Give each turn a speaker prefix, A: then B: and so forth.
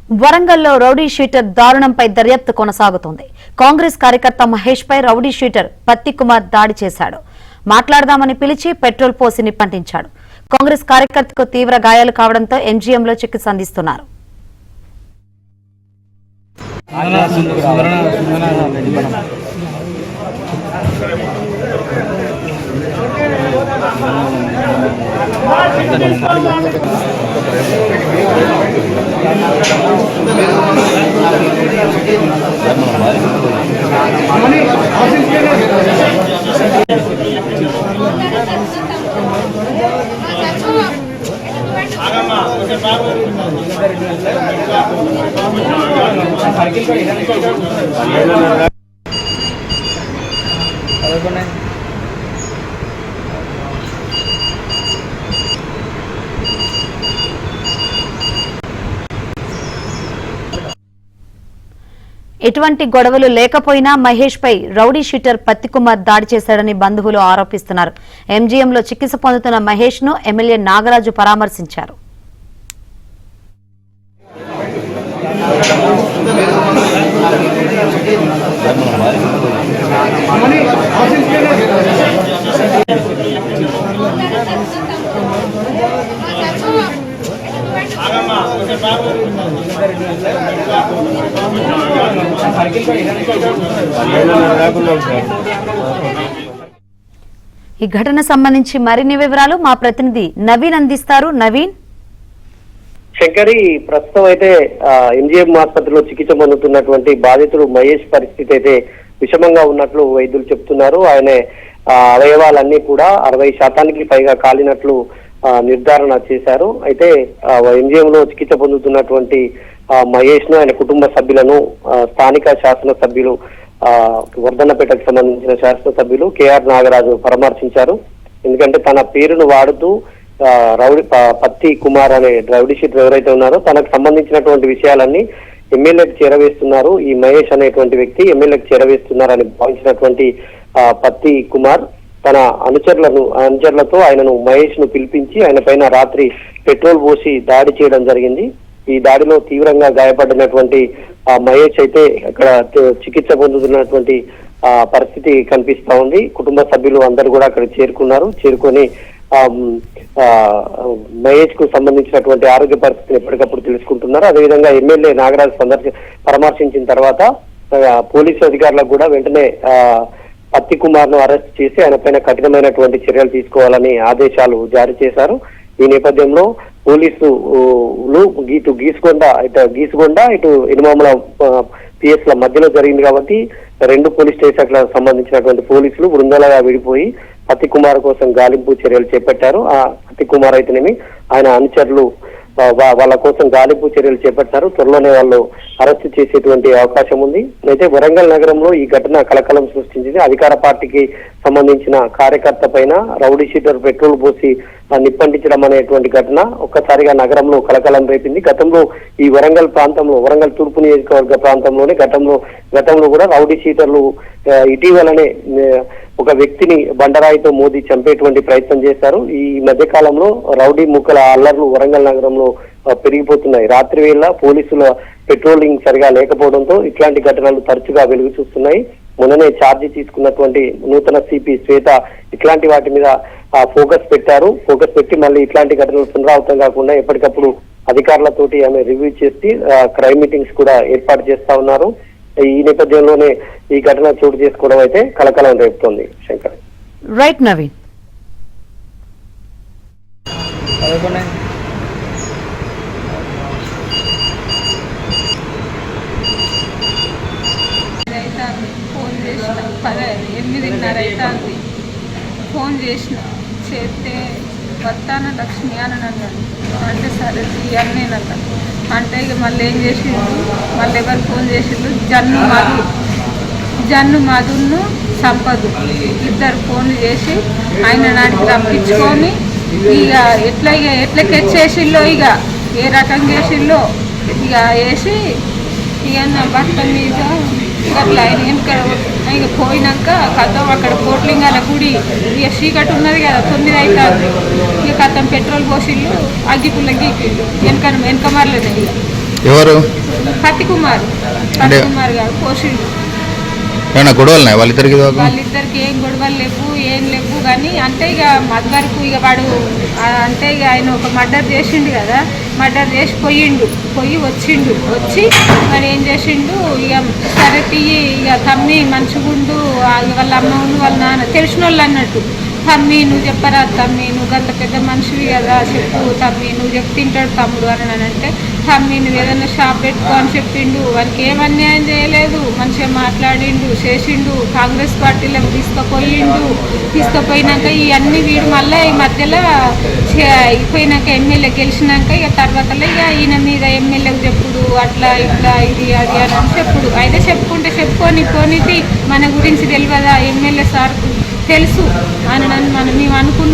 A: వరంగల్లో rowdy sheeter దారుణంపై దర్యాప్తు కొనసాగుతోంది. కాంగ్రెస్ కార్యకర్త మహేష్ పై రౌడీ షీటర్ పత్తి కుమార్ దాడి చేశాడు. మాట్లాడదామని పిలిచి పెట్రోల్ పోసి నిప్పంటించాడు. కాంగ్రెస్ కార్యకర్తకు తీవ్ర గాయాలు కావడంతో ఎంజీఎంలో చికిత్స అందిస్తున్నారు. ఎటువంటి గొడవలు లేకపోయినా మహేష్ పై రౌడీ షీటర్ పత్తి కుమార్ దాడి చేశాడని బంధువులు ఆరోపిస్తున్నారు. ఎంజీఎంలో చికిత్స పొందుతున్న మహేష్ ను ఎమ్మెల్యే నాగరాజు పరామర్శించారు. ఈ ఘటన సంబంధించి మరిన్ని వివరాలు మా ప్రతినిధి నవీన్ అందిస్తారు. నవీన్.
B: శంకరి, ప్రస్తుతం అయితే ఎంజీఎం ఆసుపత్రిలో చికిత్స పొందుతున్నటువంటి బాధితుడు మహేష్ పరిస్థితి అయితే విషమంగా ఉన్నట్లు వైద్యులు చెప్తున్నారు. ఆయన అవయవాలన్నీ కూడా 60% పైగా కాలినట్లు నిర్ధారణ చేశారు. అయితే ఎంజీఎంలో చికిత్స పొందుతున్నటువంటి మహేష్ ను ఆయన కుటుంబ సభ్యులను స్థానిక శాసనసభ్యులు వర్ధన్నపేటకు సంబంధించిన శాసనసభ్యులు కేఆర్ నాగరాజు పరామర్శించారు. ఎందుకంటే తన పేరును వాడుతూ పత్తి కుమార్ అనే రౌడీ షీటర్ ఎవరైతే ఉన్నారో తనకు సంబంధించినటువంటి విషయాలన్నీ ఎమ్మెల్యేకి చేరవేస్తున్నారు. ఈ మహేష్ అనేటువంటి వ్యక్తి ఎమ్మెల్యేకి చేరవేస్తున్నారని భావించినటువంటి పత్తి కుమార్ తన అనుచరులతో ఆయనను మహేష్ ను పిలిపించి ఆయన పైన రాత్రి పెట్రోల్ పోసి దాడి చేయడం జరిగింది. ఈ దాడిలో తీవ్రంగా గాయపడినటువంటి మహేష్ అయితే అక్కడ చికిత్స పొందుతున్నటువంటి పరిస్థితి కనిపిస్తా ఉంది. కుటుంబ సభ్యులు అందరూ కూడా అక్కడ చేరుకొని మహేష్ కు సంబంధించినటువంటి ఆరోగ్య పరిస్థితిని ఎప్పటికప్పుడు తెలుసుకుంటున్నారు. అదేవిధంగా ఎమ్మెల్యే నాగరాజు పరామర్శించిన తర్వాత పోలీసు అధికారులకు కూడా వెంటనే పత్తి కుమార్ ను అరెస్ట్ చేసి ఆయన పైన కఠినమైనటువంటి చర్యలు తీసుకోవాలని ఆదేశాలు జారీ చేశారు. ఈ నేపథ్యంలో పోలీసులు ఇటు గీసుగొండ ఇటు ఇనుమాముల పిఎస్ ల మధ్యలో జరిగింది కాబట్టి రెండు పోలీస్ స్టేషన్లకు సంబంధించినటువంటి పోలీసులు బృందాలుగా విడిపోయి పత్తి కుమార్ కోసం గాలింపు చర్యలు చేపట్టారు. ఆ పత్తి కుమార్ అయితేనేమి ఆయన అనుచరులు వాళ్ళ కోసం గాలింపు చర్యలు చేపట్టారు. త్వరలోనే వాళ్ళు అరెస్ట్ చేసేటువంటి అవకాశం ఉంది. అయితే వరంగల్ నగరంలో ఈ ఘటన కలకలం సృష్టించింది. అధికార పార్టీకి సంబంధించిన కార్యకర్త పైన రౌడీ షీటర్ పెట్రోల్ పోసి నిప్పంటించడం అనేటువంటి ఘటన ఒక్కసారిగా నగరంలో కలకలం రేపింది. గతంలో ఈ వరంగల్ తూర్పు నియోజకవర్గ ప్రాంతంలోనే గతంలో కూడా రౌడీ షీటర్లు ఇటీవలనే ఒక వ్యక్తిని బండరాయితో మోదీ చంపేటువంటి ప్రయత్నం చేశారు. ఈ మధ్య కాలంలో రౌడీ ముక్కల అల్లర్లు వరంగల్ నగరంలో పెరిగిపోతున్నాయి. రాత్రి వేళ పోలీసుల పెట్రోలింగ్ సరిగా లేకపోవడంతో ఇట్లాంటి ఘటనలు తరచుగా వెలుగు చూస్తున్నాయి. మొన్ననే ఛార్జీ తీసుకున్నటువంటి నూతన సిపి శ్వేత ఇట్లాంటి వాటి మీద ఫోకస్ పెట్టి మళ్ళీ ఇట్లాంటి ఘటనలు పునరావృతం కాకుండా ఎప్పటికప్పుడు అధికారులతోటి ఆమె రివ్యూ చేసి క్రైమ్ మీటింగ్స్ కూడా ఏర్పాటు చేస్తా ఉన్నారు. ఈ నేపథ్యంలోనే ఈ ఘటన చోటు చేసుకోవడం అయితే కలకలం రేపుతోంది. శంకర్.
A: రైట్ నవీన్.
C: ఫోన్ చేసిన 8:30 అవుతుంది. ఫోన్ చేస్తే వస్తాన లక్ష్మి అని అన్నాడు. అంటే సరే అని నేను అన్నాను. అంటే ఇక మళ్ళీ ఏం చేసిండు, మళ్ళీ ఎవరు ఫోన్ చేసిండు, జన్ను మధును సంపదు ఇద్దరు ఫోన్లు చేసి ఆయన నాటికి రప్పించుకొని ఎట్లా చేసిల్లో ఏ రకం చేసిల్లో వేసి ఇక భర్త మీద అట్లా ఆయన వెనుక ఇక పోయినాక కథం అక్కడ కోట్లింగాల గుడి ఇక చీకటి ఉన్నది కదా 9 అవుతుంది. ఇక కథం పెట్రోల్ పోసిళ్ళు అగ్గిపుల్ల గీకిళ్ళు వెనక మరలేదు.
D: ఎవరు
C: పత్తి కుమార్ గారు పోషిండు.
D: ఏమన్నా గొడవలు ఉన్నాయి వాళ్ళిద్దరికి?
C: వాళ్ళిద్దరికి ఏం గొడవలు లేవు కానీ అంటే ఇక మధ్య వరకు ఇక వాడు అంటే ఇక ఆయన ఒక మర్డర్ చేసిండు కదా, మర్డర్ చేసి వచ్చి మరి ఏం చేసిండు ఇక సరే తీయి ఇక తమ్మి మంచిగుండు వాళ్ళ అమ్మను వాళ్ళ నాన్న తెలిసిన వాళ్ళు అన్నట్టు, తమ్మి నువ్వు చెప్పరా తమ్మి నువ్వు అంత పెద్ద మనిషివి కదా చెప్పు తమ్మి నువ్వు చెప్పి తింటాడు తమ్ముడు అని అంటే, తమ్మి నువ్వు ఏదైనా షాప్ పెట్టుకో అని చెప్పిండు. వానికి ఏం అన్యాయం చేయలేదు, మంచిగా మాట్లాడిండు చేసిండు, కాంగ్రెస్ పార్టీలోకి తీసుకుపోయినాక ఇవన్నీ వీడు మళ్ళీ ఈ మధ్యలో అయిపోయినాక ఎమ్మెల్యే గెలిచినాక ఇక తర్వాతలో ఇక ఈయన మీద ఎమ్మెల్యేకి చెప్పుడు అట్లా ఇట్లా ఇది అది అని చెప్పుడు. అయితే చెప్పుకుంటే పోనీతి మన గురించి తెలియదా ఎమ్మెల్యే సార్ తెలుసు అని మేము అనుకున్నాం.